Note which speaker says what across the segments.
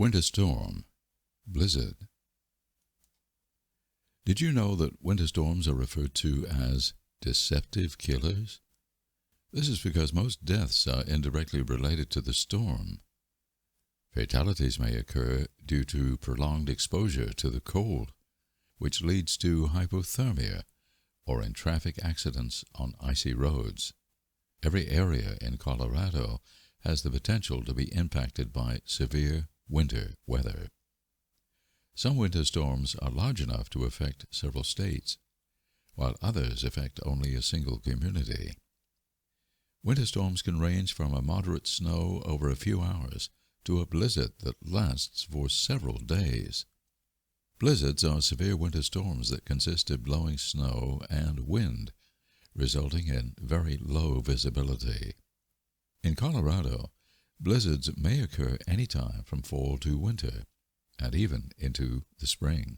Speaker 1: Winter storm, blizzard. Did you know that winter storms are referred to as deceptive killers? This is because most deaths are indirectly related to the storm. Fatalities may occur due to prolonged exposure to the cold, which leads to hypothermia, or in traffic accidents on icy roads. Every area in Colorado has the potential to be impacted by severe winter weather. Some winter storms are large enough to affect several states, while others affect only a single community. Winter storms can range from a moderate snow over a few hours to a blizzard that lasts for several days. Blizzards are severe winter storms that consist of blowing snow and wind, resulting in very low visibility. In Colorado, blizzards may occur anytime from fall to winter, and even into the spring.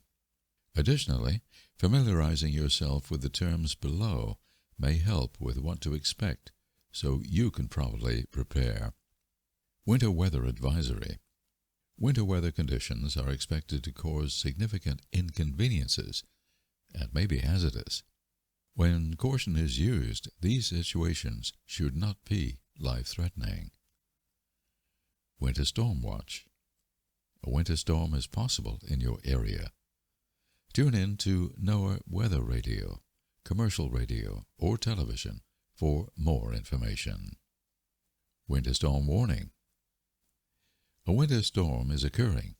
Speaker 1: Additionally, familiarizing yourself with the terms below may help with what to expect, so you can properly prepare. Winter Weather Advisory. Winter weather conditions are expected to cause significant inconveniences and may be hazardous. When caution is used, these situations should not be life-threatening. Winter Storm Watch. A winter storm is possible in your area. Tune in to NOAA Weather Radio, commercial radio, or television for more information. Winter Storm Warning. A winter storm is occurring,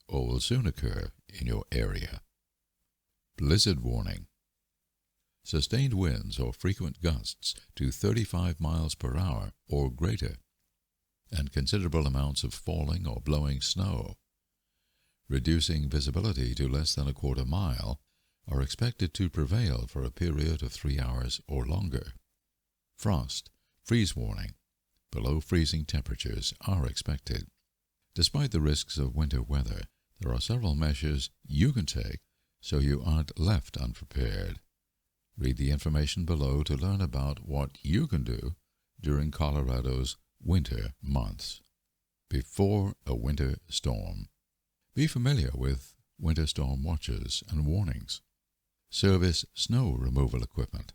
Speaker 1: or will soon occur, in your area. Blizzard Warning. Sustained winds or frequent gusts to 35 miles per hour or greater, and considerable amounts of falling or blowing snow, reducing visibility to less than a quarter mile, are expected to prevail for a period of 3 hours or longer. Frost, freeze warning. Below freezing temperatures are expected. Despite the risks of winter weather, there are several measures you can take so you aren't left unprepared. Read the information below to learn about what you can do during Colorado's winter months. Before a winter storm. Be familiar with winter storm watches and warnings. Service snow removal equipment.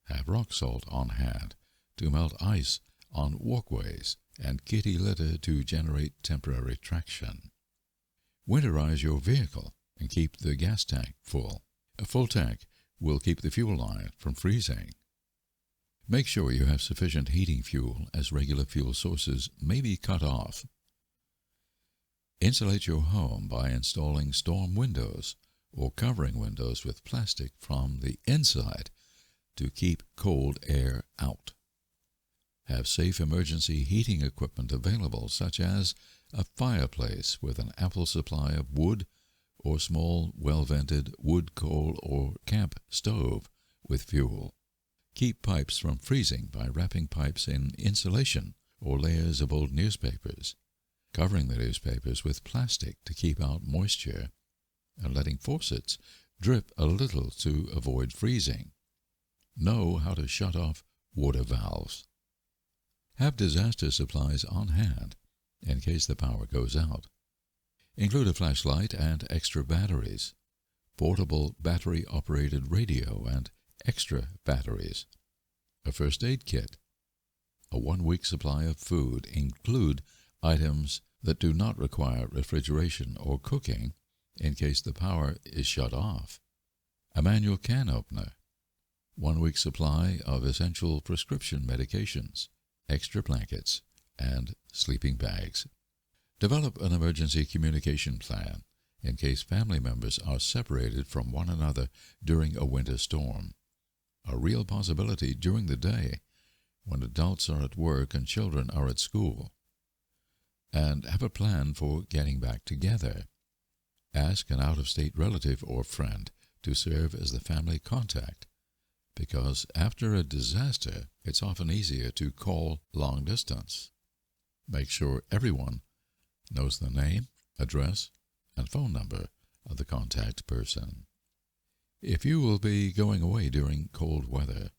Speaker 1: Have rock salt on hand to melt ice on walkways and kitty litter to generate temporary traction. Winterize your vehicle and keep the gas tank full. A full tank will keep the fuel line from freezing. Make sure you have sufficient heating fuel, as regular fuel sources may be cut off. Insulate your home by installing storm windows or covering windows with plastic from the inside to keep cold air out. Have safe emergency heating equipment available, such as a fireplace with an ample supply of wood or small, well-vented wood, coal, or camp stove with fuel. Keep pipes from freezing by wrapping pipes in insulation or layers of old newspapers, covering the newspapers with plastic to keep out moisture, and letting faucets drip a little to avoid freezing. Know how to shut off water valves. Have disaster supplies on hand in case the power goes out. Include a flashlight and extra batteries, portable battery-operated radio and extra batteries, a first aid kit, a 1-week supply of food. Include items that do not require refrigeration or cooking in case the power is shut off, a manual can opener, 1-week supply of essential prescription medications, extra blankets, and sleeping bags. Develop an emergency communication plan in case family members are separated from one another during a winter storm, a real possibility during the day when adults are at work and children are at school. And have a plan for getting back together. Ask an out-of-state relative or friend to serve as the family contact, because after a disaster, it's often easier to call long distance. Make sure everyone knows the name, address, and phone number of the contact person. If you will be going away during cold weather,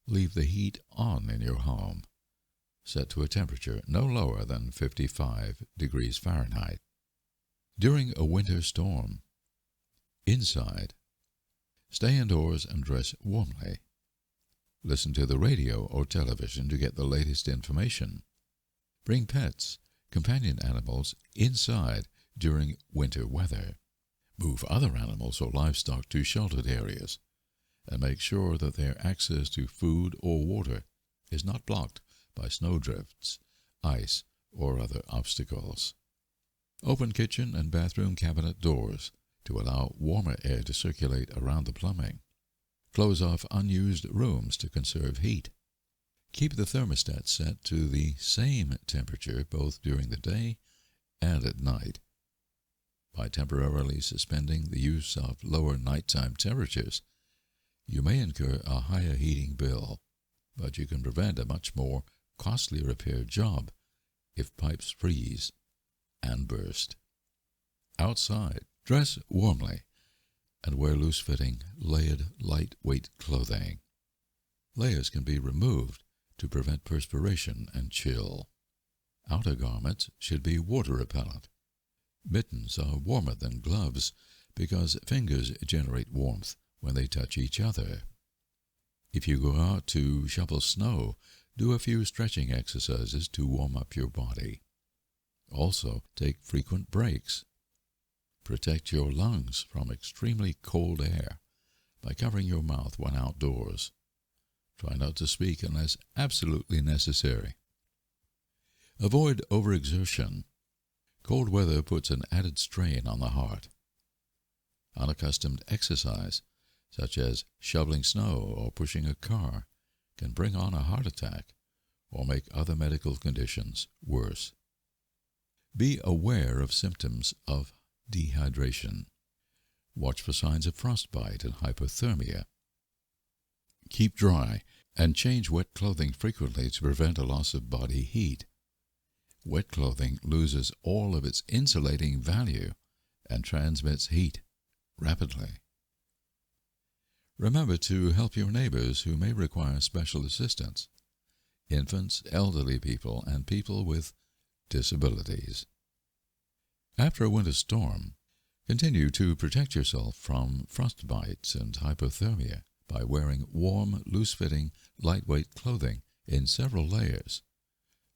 Speaker 1: leave the heat on in your home. set to a temperature no lower than 55 degrees Fahrenheit. During a winter storm, inside, stay indoors and dress warmly. Listen to the radio or television to get the latest information. Bring pets, companion animals, inside during winter weather. Move other animals or livestock to sheltered areas, and make sure that their access to food or water is not blocked by snowdrifts, ice, or other obstacles. Open kitchen and bathroom cabinet doors to allow warmer air to circulate around the plumbing. Close off unused rooms to conserve heat. Keep the thermostat set to the same temperature both during the day and at night. By temporarily suspending the use of lower nighttime temperatures, you may incur a higher heating bill, but you can prevent a much more costly repair job if pipes freeze and burst. Outside, dress warmly and wear loose-fitting, layered, lightweight clothing. Layers can be removed to prevent perspiration and chill. Outer garments should be water-repellent. Mittens are warmer than gloves because fingers generate warmth when they touch each other. If you go out to shovel snow, do a few stretching exercises to warm up your body. Also, take frequent breaks. Protect your lungs from extremely cold air by covering your mouth when outdoors. Try not to speak unless absolutely necessary. Avoid overexertion. Cold weather puts an added strain on the heart. Unaccustomed exercise, such as shoveling snow or pushing a car, can bring on a heart attack or make other medical conditions worse. Be aware of symptoms of dehydration. Watch for signs of frostbite and hypothermia. Keep dry and change wet clothing frequently to prevent a loss of body heat. Wet clothing loses all of its insulating value and transmits heat rapidly. Remember to help your neighbors who may require special assistance: infants, elderly people, and people with disabilities. After a winter storm, continue to protect yourself from frostbites and hypothermia by wearing warm, loose-fitting, lightweight clothing in several layers.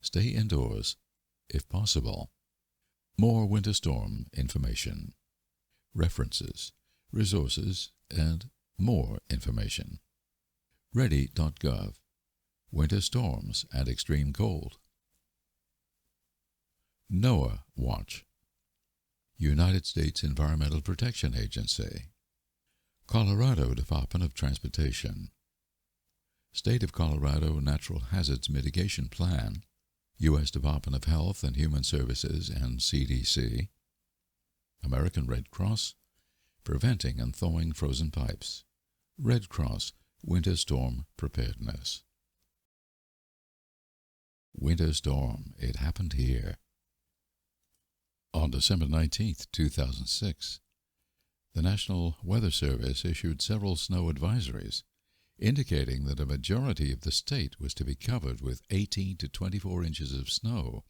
Speaker 1: Stay indoors, if possible. More winter storm information, references, resources, and more information. Ready.gov. Winter storms and extreme cold. NOAA Watch. United States Environmental Protection Agency. Colorado Department of Transportation. State of Colorado Natural Hazards Mitigation Plan. U.S. Department of Health and Human Services and CDC. American Red Cross. Preventing and thawing frozen pipes. Red Cross Winter Storm Preparedness. Winter storm. It happened here. On December 19, 2006, the National Weather Service issued several snow advisories, indicating that a majority of the state was to be covered with 18 to 24 inches of snow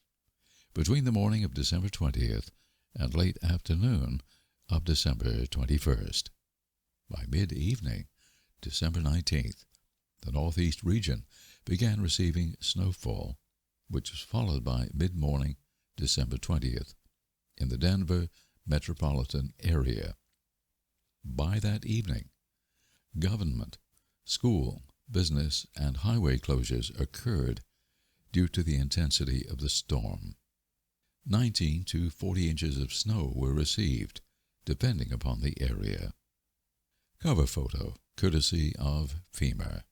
Speaker 1: between the morning of December 20th and late afternoon of December 21st. By mid-evening, December 19th, the Northeast region began receiving snowfall, which was followed by mid-morning December 20th in the Denver metropolitan area. By that evening, government, school, business, and highway closures occurred due to the intensity of the storm. 19 to 40 inches of snow were received, depending upon the area. Cover photo, courtesy of FEMA.